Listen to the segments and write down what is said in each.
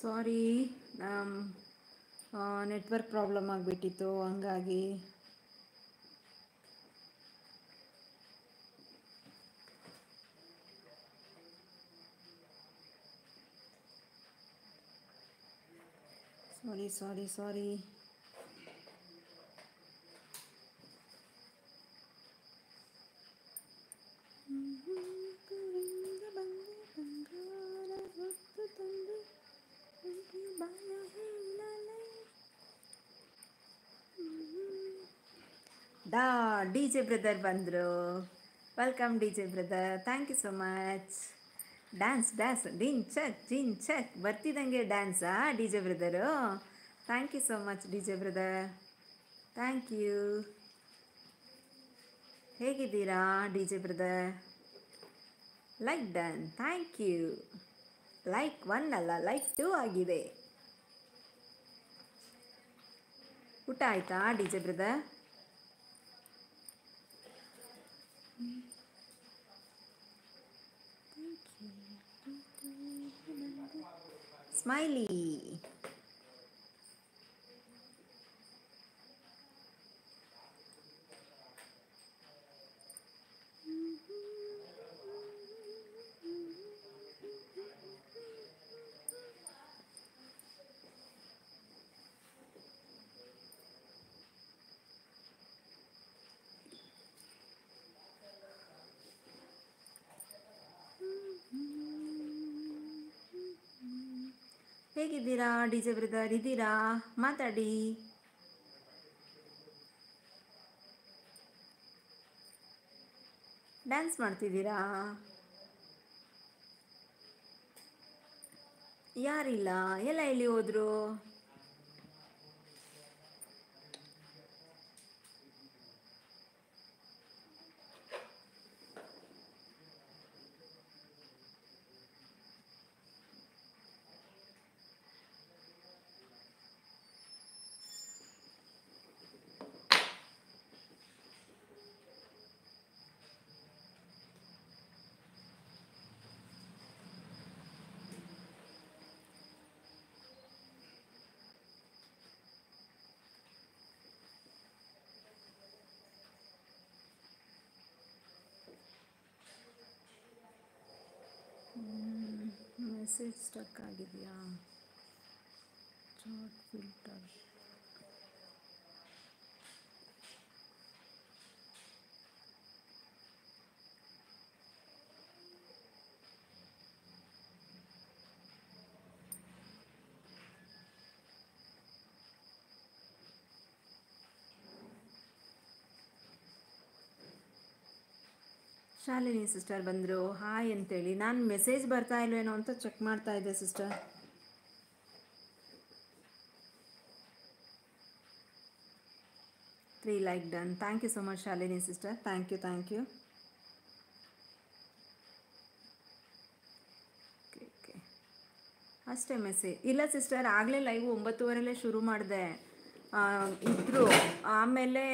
ಸಾರಿ, network problem ಆಗಿಬಿಟ್ಟಿತ್ತು, ಹಂಗಾಗಿ. Sorry. D J brother ಬಂದರು. Welcome D J brother, thank you so much. Dance ಜಿನ್ ಚಕ್ ಬರ್ತಿದ್ದಂಗೆ ಡ್ಯಾನ್ಸಾ D J brother? Thank you so much D J brother, thank you. ಹೇಗಿದ್ದೀರಾ D J brother? Like done, thank you. Like 1 ಅಲ್ಲ, like 2 ಆಗಿದೆ. ಊಟ ಆಯ್ತಾ ಡಿ ಜೆ ಬ್ರದರ್? ಸ್ಮೈಲಿ. ಹೇಗಿದ್ದೀರಾ ಡಿ ಜೆ ಬ್ರದರ್? ಇದ್ದೀರಾ? ಮಾತಾಡಿ. ಡ್ಯಾನ್ಸ್ ಮಾಡ್ತಿದ್ದೀರಾ? ಯಾರಿಲ್ಲ, ಎಲ್ಲ ಎಲ್ಲಿ ಹೋದ್ರು? ಮೆಸೇಜ್ ಸ್ಟಕ್ ಆಗಿದೆಯಾ? Chat filter. ಶಾಲಿನಿ ಸಿಸ್ಟರ್ ಬಂದರು, ಹಾಯ್ ಅಂತೇಳಿ. ನಾನು ಮೆಸೇಜ್ ಬರ್ತಾ ಇಲ್ವೇನೋ ಅಂತ ಚೆಕ್ ಮಾಡ್ತಾ ಇದ್ದೆ sister. Three like done, thank you so much Shalini sister, thank you. Okay, ಅಷ್ಟೇ ಮೆಸೇಜ್ ಇಲ್ಲ ಸಿಸ್ಟರ್. ಆಗಲೇ ಲೈವ್ 9:30 ಶುರು ಮಾಡಿದೆ, ಇದ್ದರು. ಆಮೇಲೆ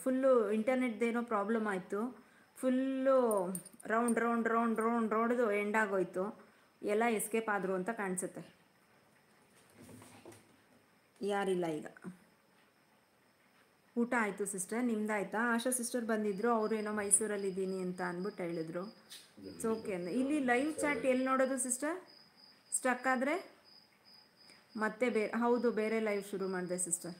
ಫುಲ್ಲು ಇಂಟರ್ನೆಟ್ದೇನೋ ಪ್ರಾಬ್ಲಮ್ ಆಯಿತು. ಫುಲ್ಲು ರೌಂಡ್ ಎಂಡ್ ಆಗೋಯ್ತು. ಎಲ್ಲ ಎಸ್ಕೇಪ್ ಆದರು ಅಂತ ಕಾಣಿಸುತ್ತೆ. ಯಾರಿಲ್ಲ ಈಗ. ಊಟ ಆಯಿತು ಸಿಸ್ಟರ್, ನಿಮ್ದಾಯ್ತಾ? ಆಶಾ ಸಿಸ್ಟರ್ ಬಂದಿದ್ದರು, ಅವರು ಏನೋ ಮೈಸೂರಲ್ಲಿದ್ದೀನಿ ಅಂತ ಅಂದ್ಬಿಟ್ಟು ಹೇಳಿದ್ರು. It's okay. ಇಲ್ಲಿ ಲೈವ್ ಚಾಟ್ ಎಲ್ಲಿ ನೋಡೋದು ಸಿಸ್ಟರ್? ಸ್ಟಕ್ ಆದರೆ ಮತ್ತೆ ಹೌದು, ಬೇರೆ ಲೈವ್ ಶುರು ಮಾಡಿದೆ ಸಿಸ್ಟರ್.